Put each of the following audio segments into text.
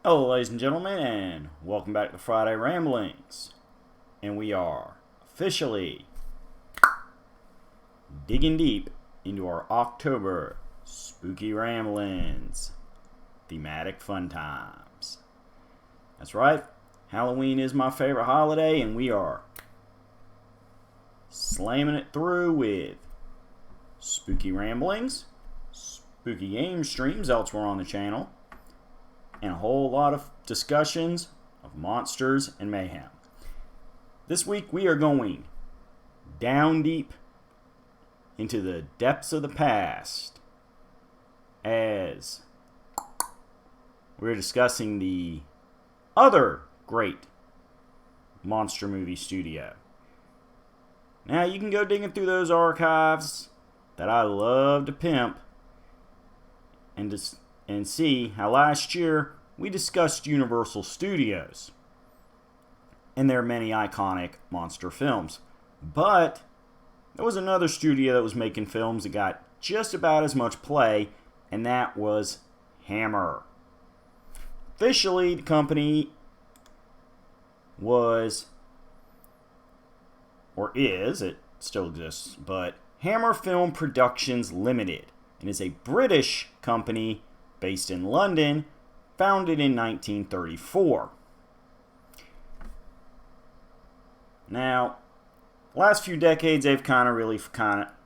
Hello, ladies and gentlemen, and welcome back to Friday Ramblings. And we are officially digging deep into our October spooky ramblings, thematic fun times. That's right, Halloween is my favorite holiday, and we are slamming it through with spooky ramblings, spooky game streams elsewhere on the channel, and a whole lot of discussions of monsters and mayhem. This week we are going down deep into the depths of the past as we're discussing the other great monster movie studio. Now you can go digging through those archives that I love to pimp and see how last year we discussed Universal Studios and their many iconic monster films. But there was another studio that was making films that got just about as much play, and that was Hammer. Officially, the company was, or is, it still exists, but Hammer Film Productions Limited, and is a British company based in London, founded in 1934. Now, last few decades, they've kind of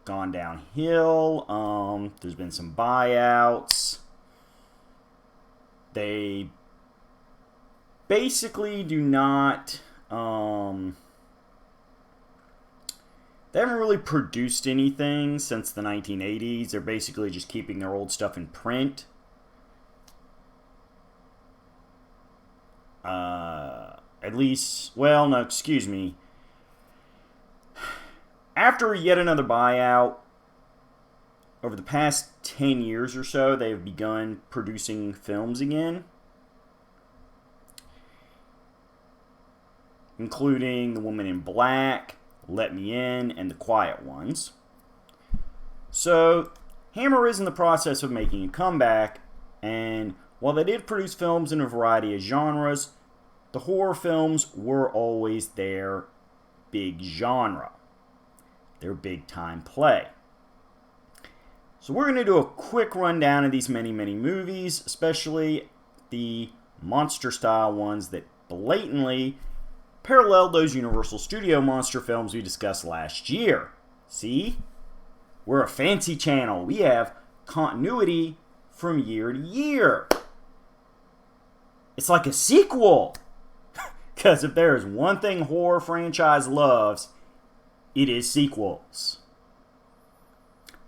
gone downhill. There's been some buyouts. They basically do not. They haven't really produced anything since the 1980s. They're basically just keeping their old stuff in print. At least, well, no, excuse me. After yet another buyout, over the past 10 years or so, they've begun producing films again, including The Woman in Black, Let Me In, and The Quiet Ones. So, Hammer is in the process of making a comeback, and while they did produce films in a variety of genres, the horror films were always their big genre, their big time play. So we're going to do a quick rundown of these many movies, especially the monster style ones that blatantly paralleled those Universal Studio monster films we discussed last year. See? We're a fancy channel. We have continuity from year to year. It's like a sequel. Because if there is one thing horror franchise loves, it is sequels.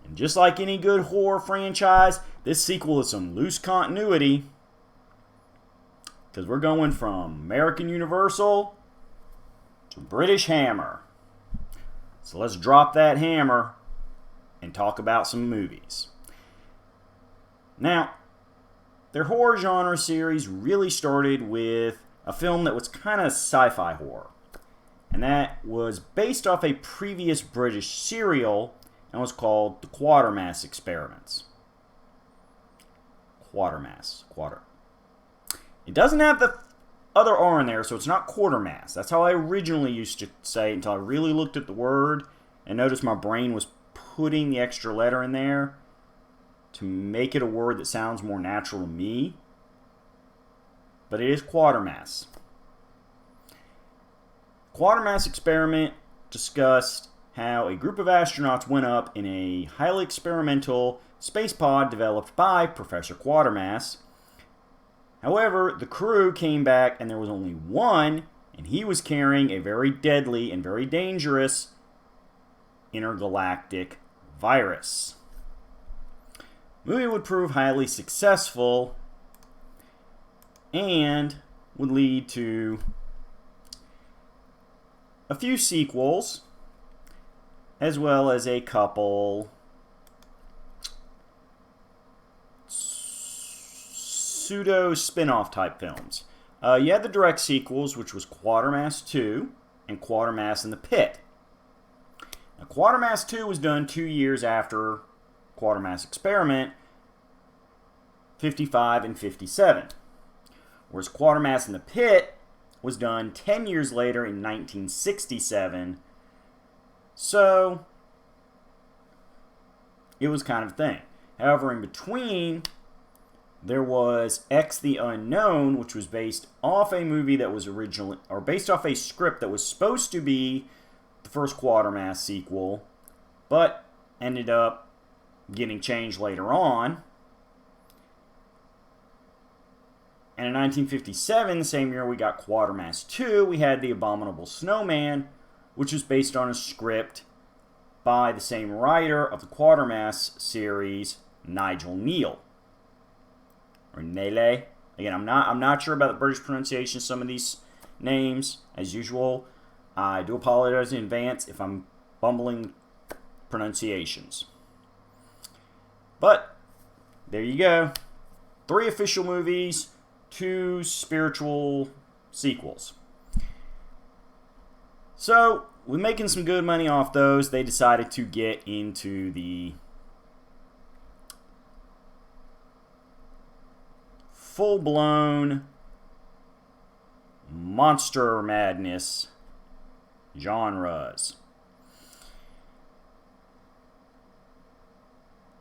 And just like any good horror franchise, this sequel is some loose continuity. Because we're going from American Universal to British Hammer. So let's drop that hammer and talk about some movies. Now, their horror genre series really started with a film that was kind of sci-fi horror. And that was based off a previous British serial and was called The Quatermass Experiments. Quatermass. It doesn't have the other R in there, so it's not Quartermass. That's how I originally used to say it until I really looked at the word and noticed my brain was putting the extra letter in there to make it a word that sounds more natural to me. But it is Quatermass. Quatermass Experiment discussed how a group of astronauts went up in a highly experimental space pod developed by Professor Quatermass. However, the crew came back and there was only one, and he was carrying a very deadly and very dangerous intergalactic virus. The movie would prove highly successful and would lead to a few sequels, as well as a couple pseudo spin-off type films. You had the direct sequels, which was Quatermass 2 and Quatermass in the Pit. Now, Quatermass 2 was done 2 years after Quatermass Experiment, 55 and 57. whereas Quatermass in the Pit was done 10 years later in 1967. So, it was kind of a thing. However, in between, there was X the Unknown, which was based off a movie that was originally, or based off a script that was supposed to be the first Quatermass sequel, but ended up getting changed later on. And in 1957, the same year we got Quatermass 2, we had The Abominable Snowman, which was based on a script by the same writer of the Quatermass series, Nigel Neal. Or Nele. Again, I'm not sure about the British pronunciation of some of these names. As usual, I do apologize in advance if I'm bumbling pronunciations. But, there you go. 3 official movies, 2 spiritual sequels. So, with making some good money off those, they decided to get into the full-blown monster madness genres.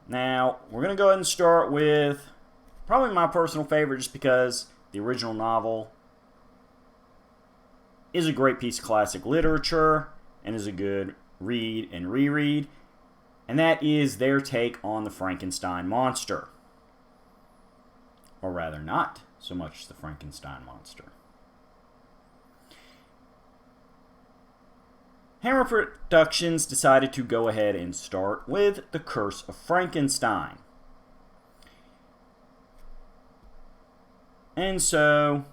Now, we're going to go ahead and start with probably my personal favorite, just because the original novel is a great piece of classic literature and is a good read and reread, and that is their take on the Frankenstein monster. Or rather, not so much the Frankenstein monster. Hammer Productions decided to go ahead and start with The Curse of Frankenstein. And so,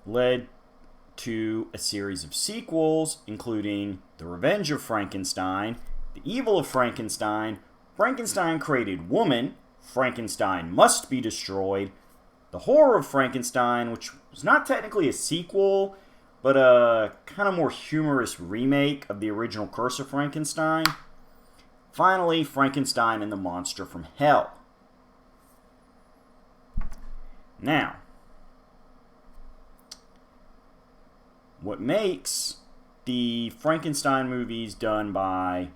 led to a series of sequels, including The Revenge of Frankenstein, The Evil of Frankenstein, Frankenstein Created Woman, Frankenstein Must Be Destroyed, The Horror of Frankenstein, which was not technically a sequel, but a kind of more humorous remake of the original Curse of Frankenstein. Finally, Frankenstein and the Monster from Hell. Now, what makes the Frankenstein movies done by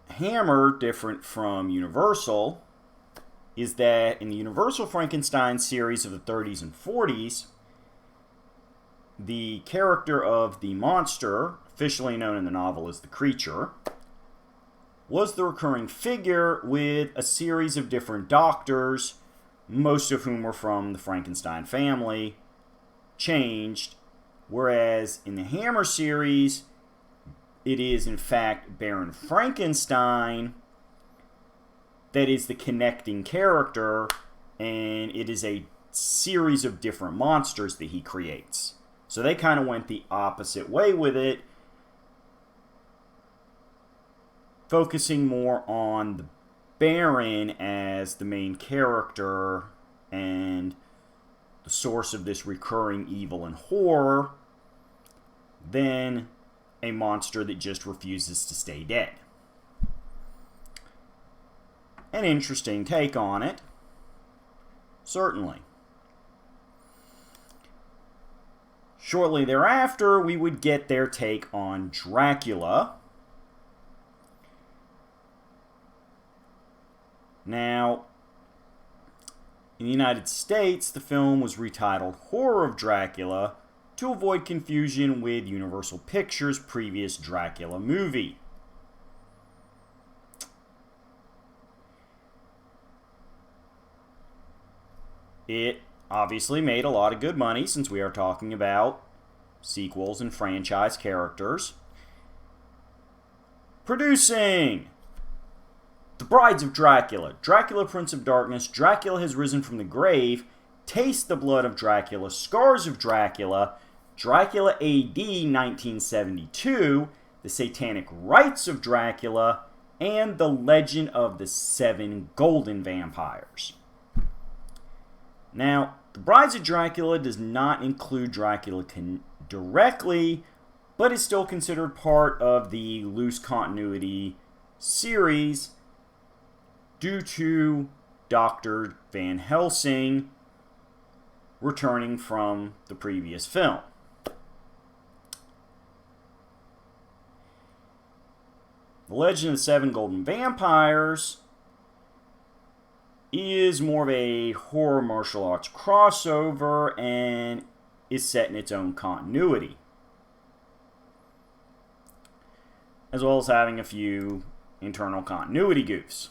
Hammer different from Universal is that in the Universal Frankenstein series of the 30s and 40s, the character of the monster, officially known in the novel as the Creature, was the recurring figure with a series of different doctors, most of whom were from the Frankenstein family, changed, whereas in the Hammer series, it is in fact Baron Frankenstein that is the connecting character, and it is a series of different monsters that he creates. So they kind of went the opposite way with it, focusing more on the Baron as the main character and the source of this recurring evil and horror than a monster that just refuses to stay dead. An interesting take on it, certainly. Shortly thereafter, we would get their take on Dracula. Now, in the United States, the film was retitled Horror of Dracula to avoid confusion with Universal Pictures' previous Dracula movie. It obviously made a lot of good money, since we are talking about sequels and franchise characters. Producing The Brides of Dracula, Dracula Prince of Darkness, Dracula Has Risen from the Grave, Taste the Blood of Dracula, Scars of Dracula, Dracula AD 1972, The Satanic Rites of Dracula, and The Legend of the Seven Golden Vampires. Now, The Brides of Dracula does not include Dracula directly, but is still considered part of the loose continuity series due to Dr. Van Helsing returning from the previous film. The Legend of the Seven Golden Vampires is more of a horror martial arts crossover and is set in its own continuity, as well as having a few internal continuity goofs.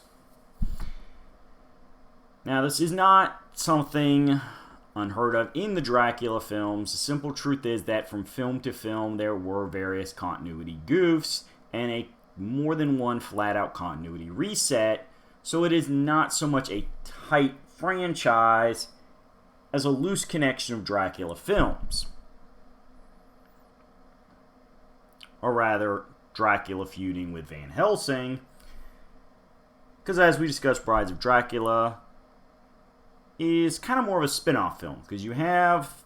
Now, this is not something unheard of in the Dracula films. The simple truth is that from film to film, there were various continuity goofs and more than one flat-out continuity reset, so it is not so much a tight franchise as a loose connection of Dracula films. Or rather, Dracula feuding with Van Helsing, because as we discussed, Brides of Dracula is kind of more of a spin-off film, because you have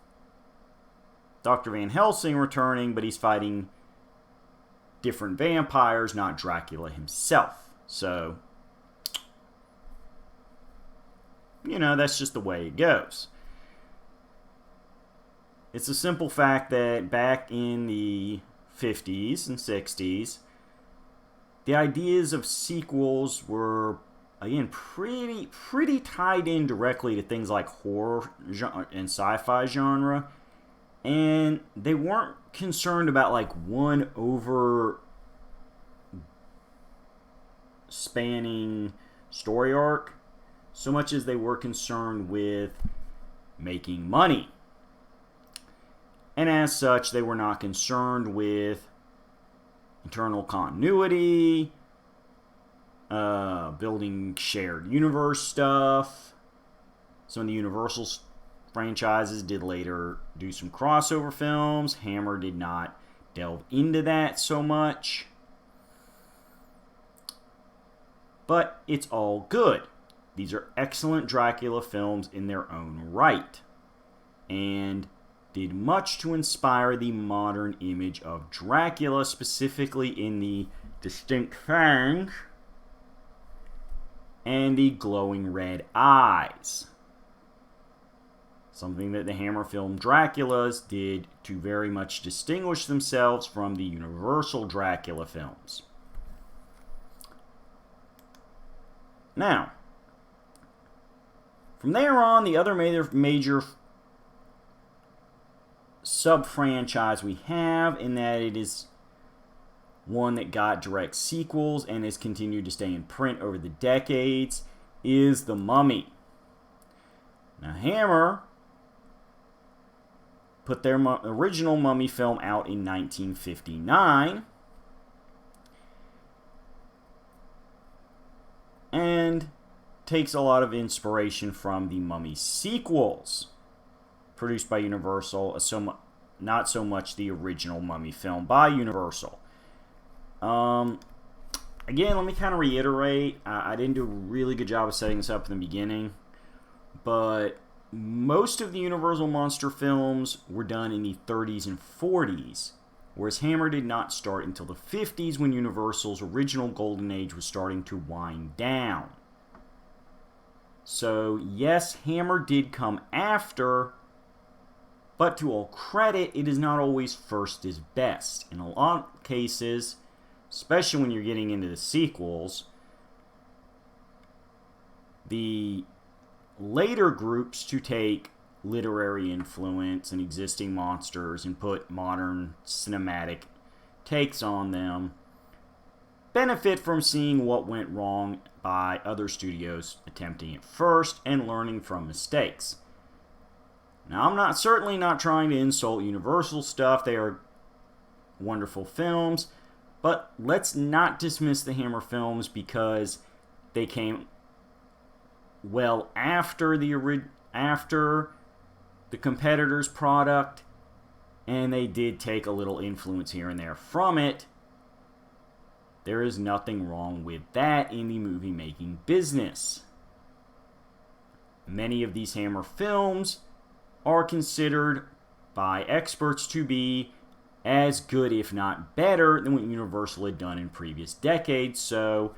Dr. Van Helsing returning, but he's fighting different vampires, not Dracula himself. So, that's just the way it goes. It's a simple fact that back in the 50s and 60s, the ideas of sequels were, again, pretty tied in directly to things like horror and sci-fi genre, and they weren't concerned about one over spanning story arc so much as they were concerned with making money. And as such, they were not concerned with internal continuity, building shared universe stuff. Some of the Universal franchises did later do some crossover films. Hammer did not delve into that so much. But it's all good. These are excellent Dracula films in their own right, and did much to inspire the modern image of Dracula, specifically in the distinct fangs and the glowing red eyes. Something that the Hammer film Draculas did to very much distinguish themselves from the Universal Dracula films. Now, from there on, the other major sub-franchise we have, in that it is one that got direct sequels and has continued to stay in print over the decades, is The Mummy. Now, Hammer put their original Mummy film out in 1959, and takes a lot of inspiration from the Mummy sequels produced by Universal, not so much the original Mummy film by Universal. Again, let me kind of reiterate, I didn't do a really good job of setting this up in the beginning, but most of the Universal monster films were done in the 30s and 40s, whereas Hammer did not start until the 50s, when Universal's original golden age was starting to wind down. So, yes, Hammer did come after, but to all credit, it is not always first is best. In a lot of cases, especially when you're getting into the sequels, the later groups to take literary influence and existing monsters and put modern cinematic takes on them benefit from seeing what went wrong by other studios attempting it first and learning from mistakes. Now, I'm certainly not trying to insult Universal stuff. They are wonderful films, but let's not dismiss the Hammer films because they came well after the competitor's product, and they did take a little influence here and there from it. There is nothing wrong with that in the movie-making business. Many of these Hammer films are considered by experts to be as good, if not better, than what Universal had done in previous decades, so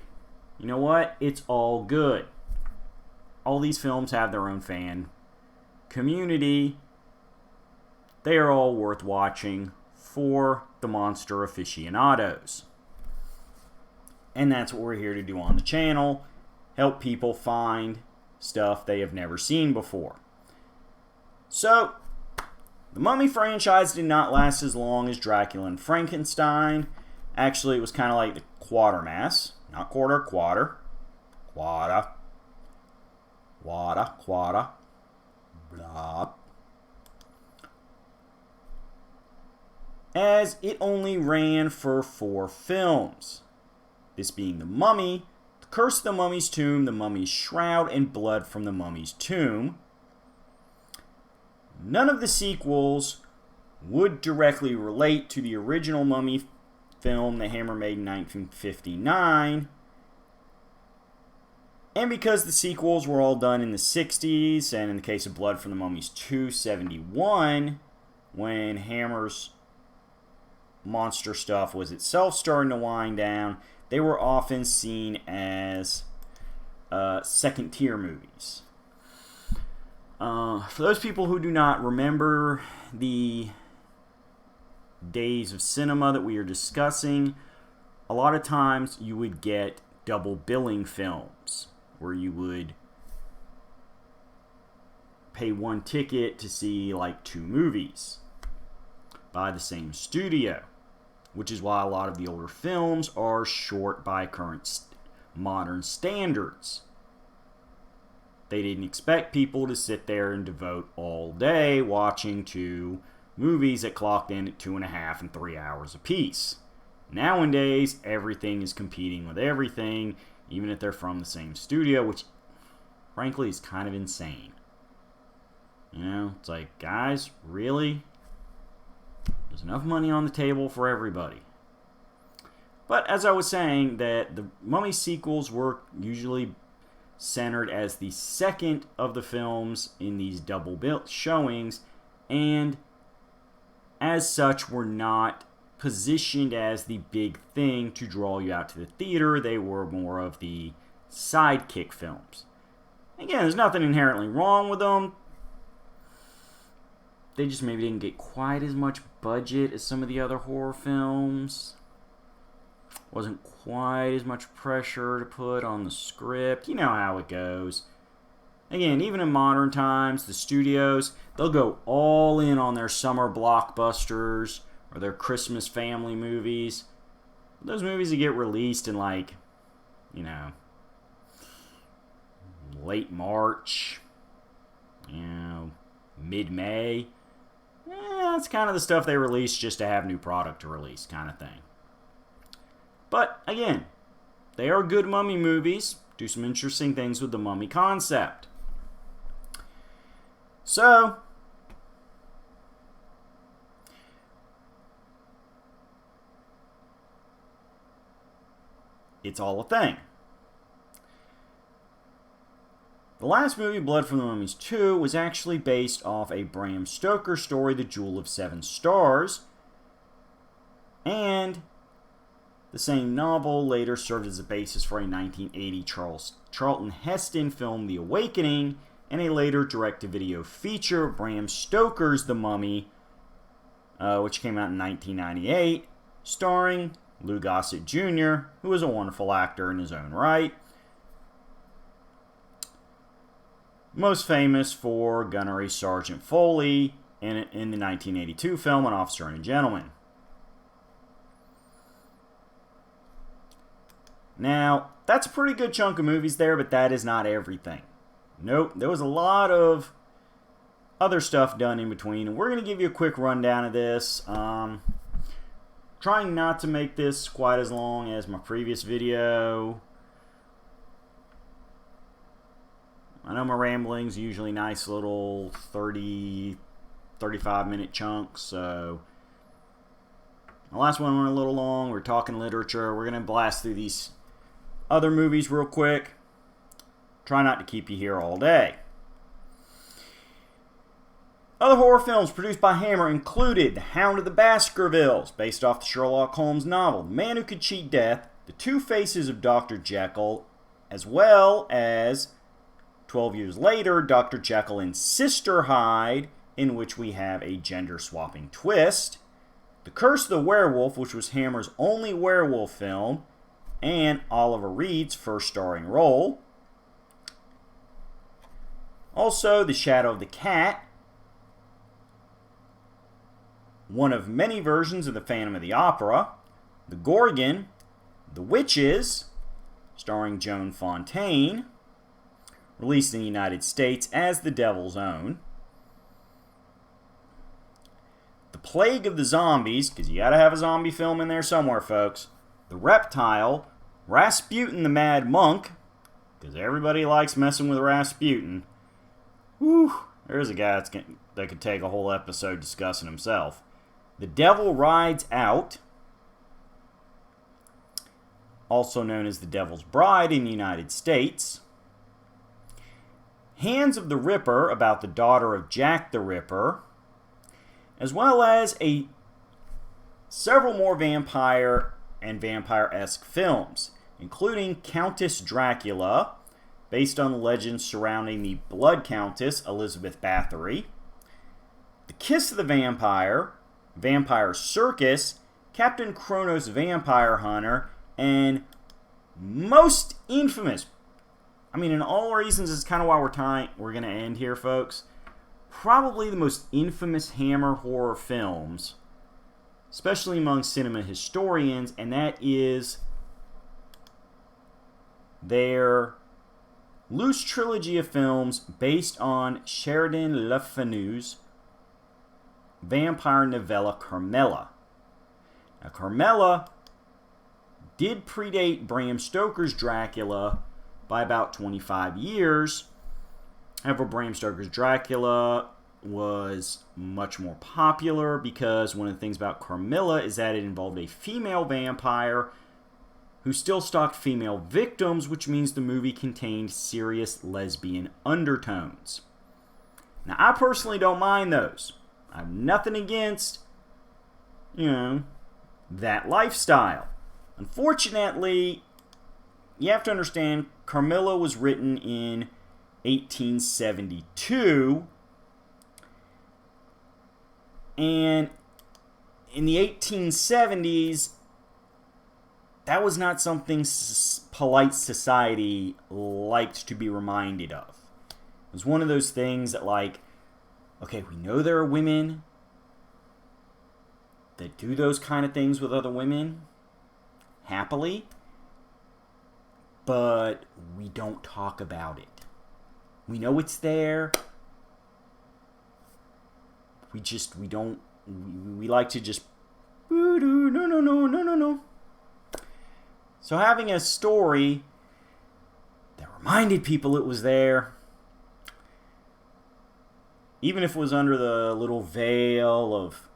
you know what? It's all good. All these films have their own fan community. They are all worth watching for the monster aficionados. And that's what we're here to do on the channel. Help people find stuff they have never seen before. So, the Mummy franchise did not last as long as Dracula and Frankenstein. Actually, it was kind of like the Quatermass. Not quarter, quarter. Quada. Quada, quada. Blah. As it only ran for 4 films. This being The Mummy, The Curse of the Mummy's Tomb, The Mummy's Shroud, and Blood from the Mummy's Tomb. None of the sequels would directly relate to the original Mummy film that Hammer made in 1959. And because the sequels were all done in the 60s, and in the case of Blood from the Mummy's 271, when Hammer's monster stuff was itself starting to wind down, they were often seen as second-tier movies. For those people who do not remember the days of cinema that we are discussing, a lot of times you would get double billing films, where you would pay one ticket to see like 2 movies by the same studio, which is why a lot of the older films are short by current modern standards. They didn't expect people to sit there and devote all day watching 2 movies that clocked in at 2.5 and 3 hours apiece. Nowadays, everything is competing with everything, even if they're from the same studio, which frankly is kind of insane. You know, it's like, guys, really? There's enough money on the table for everybody. But as I was saying, that the Mummy sequels were usually centered as the second of the films in these double bill showings, and as such were not positioned as the big thing to draw you out to the theater. They were more of the sidekick films. Again, there's nothing inherently wrong with them. They just maybe didn't get quite as much budget as some of the other horror films. Wasn't quite as much pressure to put on the script. You know how it goes. Again, even in modern times, the studios, they'll go all in on their summer blockbusters or their Christmas family movies. Those movies that get released in like, you know, late March, you know, mid-May. That's kind of the stuff they release just to have new product to release, kind of thing. But again, they are good Mummy movies. Do some interesting things with the Mummy concept. So, it's all a thing. The last movie, Blood from the Mummy's 2, was actually based off a Bram Stoker story, The Jewel of Seven Stars. And the same novel later served as a basis for a 1980 Charlton Heston film, The Awakening, and a later direct-to-video feature, Bram Stoker's The Mummy, which came out in 1998, starring Lou Gossett Jr., who was a wonderful actor in his own right. Most famous for Gunnery Sergeant Foley in the 1982 film, An Officer and a Gentleman. Now, that's a pretty good chunk of movies there, but that is not everything. Nope, there was a lot of other stuff done in between, and we're going to give you a quick rundown of this. Trying not to make this quite as long as my previous video. I know my rambling's usually nice little 30, 35 minute chunks, so the last one went a little long. We're talking literature. We're going to blast through these other movies real quick. Try not to keep you here all day. Other horror films produced by Hammer included The Hound of the Baskervilles, based off the Sherlock Holmes novel, The Man Who Could Cheat Death, The Two Faces of Dr. Jekyll, as well as 12 years later, Dr. Jekyll and Sister Hyde, in which we have a gender-swapping twist. The Curse of the Werewolf, which was Hammer's only werewolf film, and Oliver Reed's first starring role. Also, The Shadow of the Cat, one of many versions of The Phantom of the Opera. The Gorgon, The Witches, starring Joan Fontaine, released in the United States as The Devil's Own. The Plague of the Zombies, because you gotta have a zombie film in there somewhere, folks. The Reptile, Rasputin the Mad Monk, because everybody likes messing with Rasputin. Whew, there's a guy that could take a whole episode discussing himself. The Devil Rides Out, also known as The Devil's Bride in the United States. Hands of the Ripper, about the daughter of Jack the Ripper, as well as several more vampire and vampire-esque films, including Countess Dracula, based on the legends surrounding the Blood Countess, Elizabeth Bathory. The Kiss of the Vampire, Vampire Circus, Captain Kronos Vampire Hunter, and most infamous, in all reasons, is kind of why we're going to end here, folks. Probably the most infamous Hammer horror films, especially among cinema historians, and that is their loose trilogy of films based on Sheridan Le Fanu's vampire novella Carmilla. Now, Carmilla did predate Bram Stoker's Dracula by about 25 years. However, Bram Stoker's Dracula was much more popular because one of the things about Carmilla is that it involved a female vampire who still stalked female victims, which means the movie contained serious lesbian undertones. Now, I personally don't mind those. I have nothing against, that lifestyle. Unfortunately, you have to understand, Carmilla was written in 1872, and in the 1870s, that was not something polite society liked to be reminded of. It was one of those things that, okay, we know there are women that do those kind of things with other women happily, but we don't talk about it. We know it's there. We like to just, no. So having a story that reminded people it was there, even if it was under the little veil of,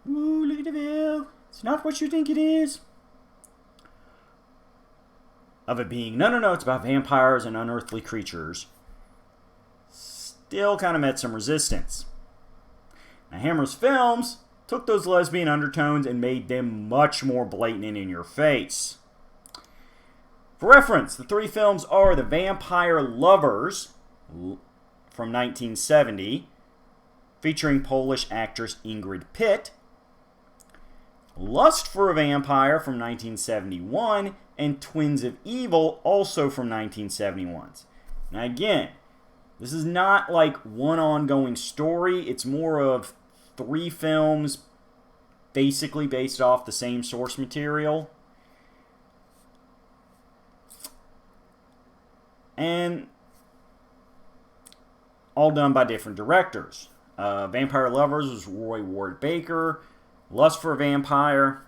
ooh, look at the veil, it's not what you think it is, of it being, no, it's about vampires and unearthly creatures, still kind of met some resistance. Now, Hammer's films took those lesbian undertones and made them much more blatant and in your face. For reference, the three films are The Vampire Lovers from 1970, featuring Polish actress Ingrid Pitt, Lust for a Vampire from 1971, and Twins of Evil, also from 1971. Now again, this is not like one ongoing story, it's more of three films basically based off the same source material. And all done by different directors. Vampire Lovers was Roy Ward Baker. Lust for a Vampire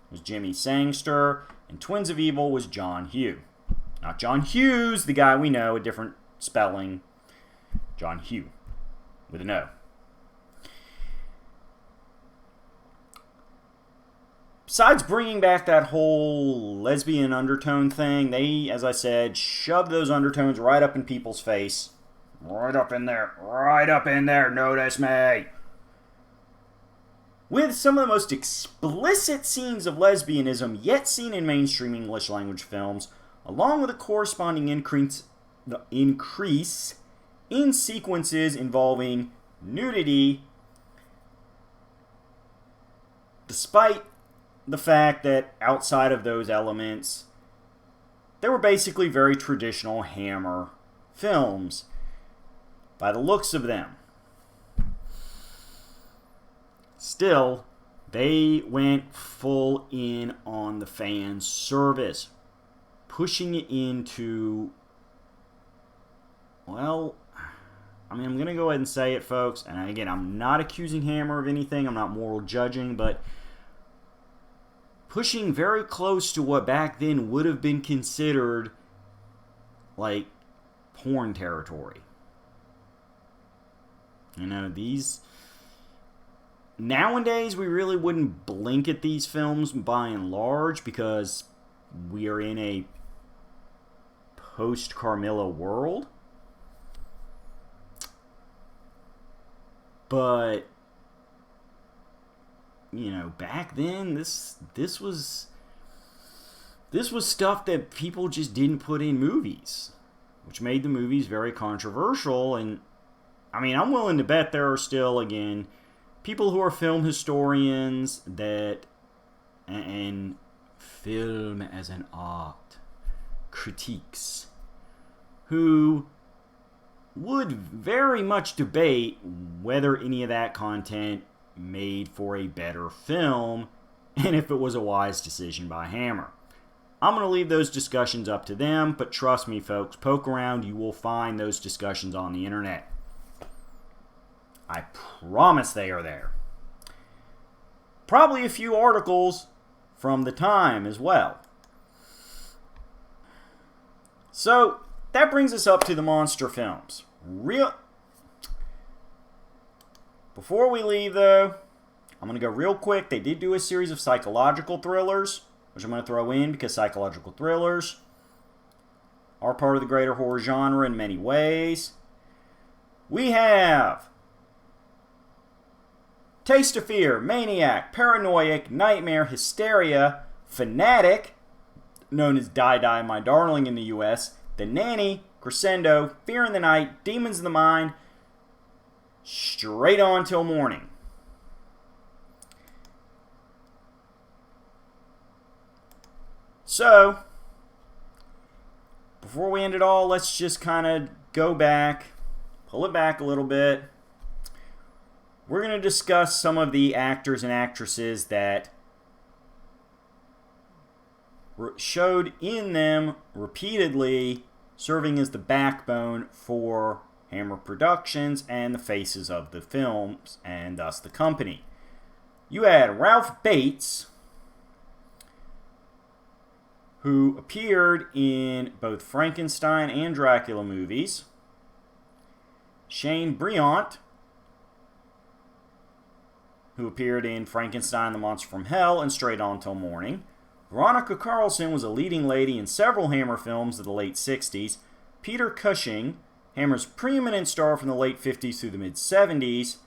was Jimmy Sangster. And Twins of Evil was John Hughes. Not John Hughes, the guy we know, a different spelling. John Hughes, with an O. Besides bringing back that whole lesbian undertone thing, they, as I said, shoved those undertones right up in people's face. Right up in there. Right up in there. Notice me. with some of the most explicit scenes of lesbianism yet seen in mainstream English language films, along with a corresponding increase in sequences involving nudity, despite the fact that outside of those elements, they were basically very traditional Hammer films, by the looks of them. Still, they went full in on the fan service, pushing it into, well, I mean, I'm going to go ahead and say it, folks, and again, I'm not accusing Hammer of anything, I'm not moral judging, but pushing very close to what back then would have been considered, like, porn territory. You know, these... Nowadays, we really wouldn't blink at these films by and large because we are in a post-Carmilla world. But, you know, back then, this was stuff that people just didn't put in movies, which made the movies very controversial. And, I mean, I'm willing to bet there are still, again, people who are film historians that, and film as an art critiques, who would very much debate whether any of that content made for a better film and if it was a wise decision by Hammer. I'm going to leave those discussions up to them, but trust me, folks, poke around, you will find those discussions on the internet. I promise they are there. Probably a few articles from the time as well. So, that brings us up to the monster films. Before we leave, though, I'm going to go real quick. They did do a series of psychological thrillers, which I'm going to throw in because psychological thrillers are part of the greater horror genre in many ways. We have Taste of Fear, Maniac, Paranoiac, Nightmare, Hysteria, Fanatic, known as Die Die My Darling in the US, The Nanny, Crescendo, Fear in the Night, Demons in the Mind, straight on till morning. So, before we end it all, let's just kind of go back, pull it back a little bit. We're going to discuss some of the actors and actresses that showed in them repeatedly, serving as the backbone for Hammer Productions and the faces of the films, and thus the company. You had Ralph Bates, who appeared in both Frankenstein and Dracula movies. Shane Briant, who appeared in Frankenstein, The Monster from Hell, and Straight On Till Morning. Veronica Carlson was a leading lady in several Hammer films of the late 60s. Peter Cushing, Hammer's preeminent star from the late 50s through the mid-70s,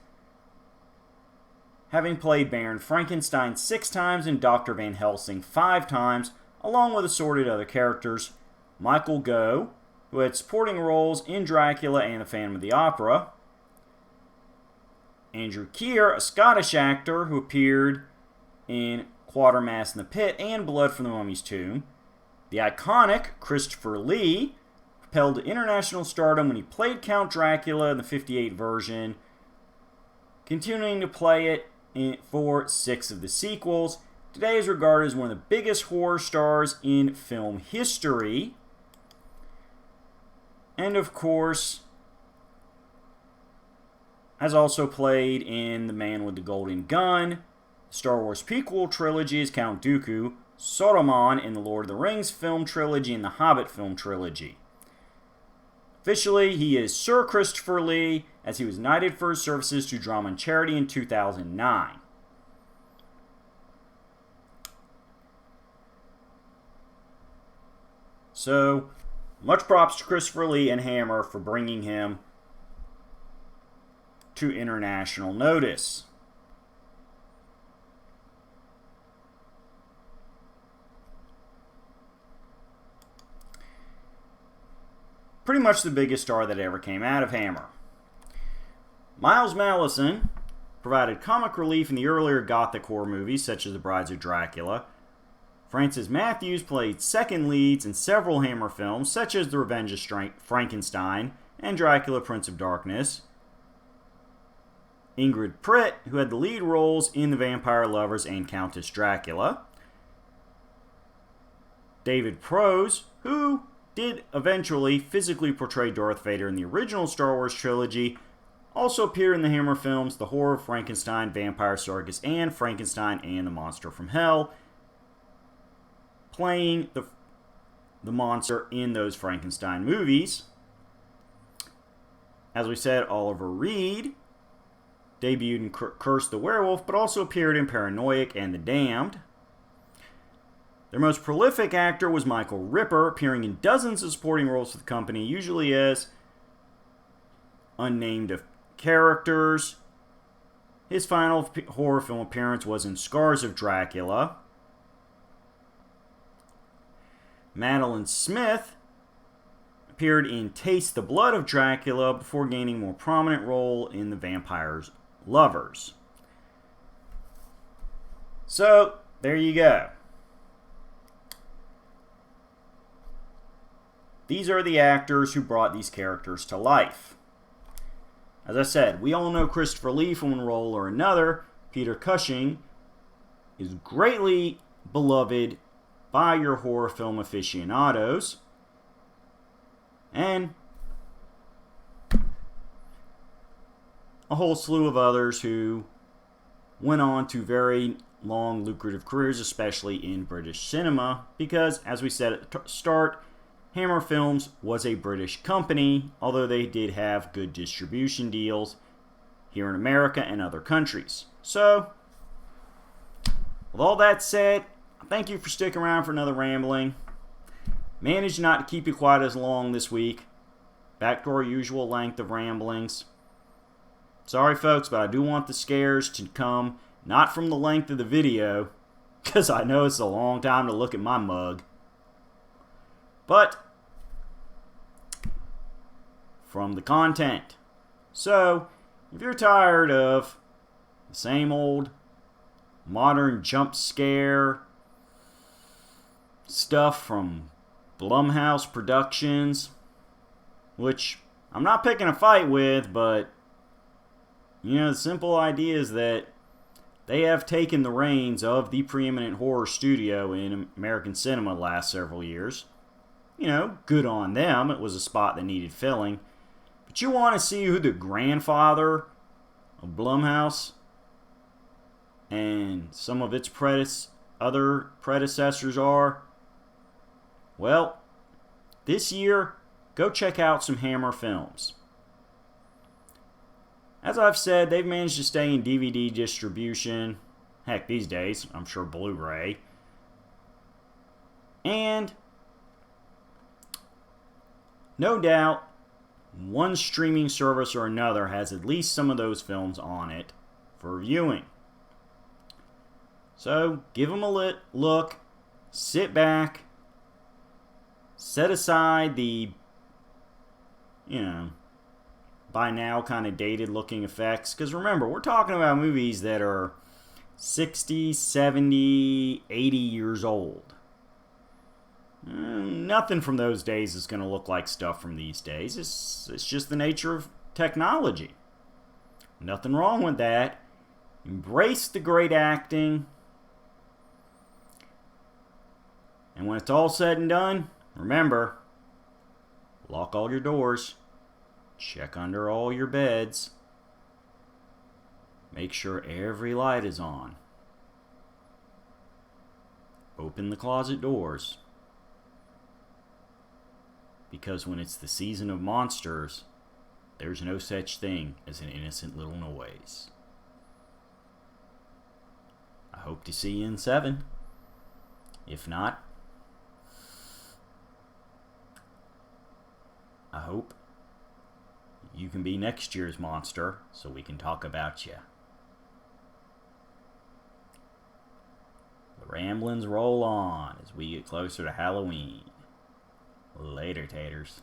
having played Baron Frankenstein 6 times and Dr. Van Helsing 5 times, along with assorted other characters. Michael Gough, who had supporting roles in Dracula and The Phantom of the Opera. Andrew Keir, a Scottish actor who appeared in Quatermass in the Pit and Blood from the Mummy's Tomb. The iconic Christopher Lee, propelled to international stardom when he played Count Dracula in the 58 version, continuing to play it for 6 of the sequels. Today is regarded as one of the biggest horror stars in film history. And of course, has also played in The Man with the Golden Gun, Star Wars prequel trilogy as Count Dooku, Saruman in the Lord of the Rings film trilogy and the Hobbit film trilogy. Officially, he is Sir Christopher Lee, as he was knighted for his services to drama and charity in 2009. So, much props to Christopher Lee and Hammer for bringing him to international notice. pretty much the biggest star that ever came out of Hammer. Miles Malleson provided comic relief in the earlier gothic horror movies such as The Brides of Dracula. Francis Matthews played second leads in several Hammer films such as The Revenge of Frankenstein and Dracula Prince of Darkness. Ingrid Pritt, who had the lead roles in The Vampire Lovers and Countess Dracula. David Prose, who did eventually physically portray Darth Vader in the original Star Wars trilogy, also appeared in the Hammer films The Horror of Frankenstein, Vampire Circus, and Frankenstein and the Monster from Hell, playing the monster in those Frankenstein movies. As we said, Oliver Reed debuted in Curse the Werewolf, but also appeared in Paranoiac and The Damned. Their most prolific actor was Michael Ripper, appearing in dozens of supporting roles for the company, usually as unnamed characters. His final horror film appearance was in Scars of Dracula. Madeline Smith appeared in Taste the Blood of Dracula before gaining a more prominent role in The Vampire's Lovers. So, there you go. These are the actors who brought these characters to life. As I said, we all know Christopher Lee from one role or another. Peter Cushing is greatly beloved by your horror film aficionados. And a whole slew of others who went on to very long, lucrative careers, especially in British cinema, because, as we said at the start, Hammer Films was a British company, although they did have good distribution deals here in America and other countries. So, with all that said, thank you for sticking around for another rambling. Managed not to keep you quite as long this week. Back to our usual length of ramblings. Sorry folks, but I do want the scares to come not from the length of the video, because I know it's a long time to look at my mug, but from the content. So, if you're tired of the same old modern jump scare stuff from Blumhouse Productions, which I'm not picking a fight with, but you know, the simple idea is that they have taken the reins of the preeminent horror studio in American cinema the last several years. You know, good on them. It was a spot that needed filling. But you want to see who the grandfather of Blumhouse and some of its other predecessors are? Well, this year, go check out some Hammer films. As I've said, they've managed to stay in DVD distribution. Heck, these days, I'm sure Blu-ray. And no doubt, one streaming service or another has at least some of those films on it for viewing. So, give them a look, sit back, set aside the, by now kind of dated looking effects. Because remember, we're talking about movies that are 60, 70, 80 years old. Nothing from those days is going to look like stuff from these days. It's just the nature of technology. Nothing wrong with that. Embrace the great acting. And when it's all said and done, remember, lock all your doors. Check under all your beds. Make sure every light is on. Open the closet doors. Because when it's the season of monsters, there's no such thing as an innocent little noise. I hope to see you in 7. If not, I hope you can be next year's monster so we can talk about you. The ramblings roll on as we get closer to Halloween. Later, taters.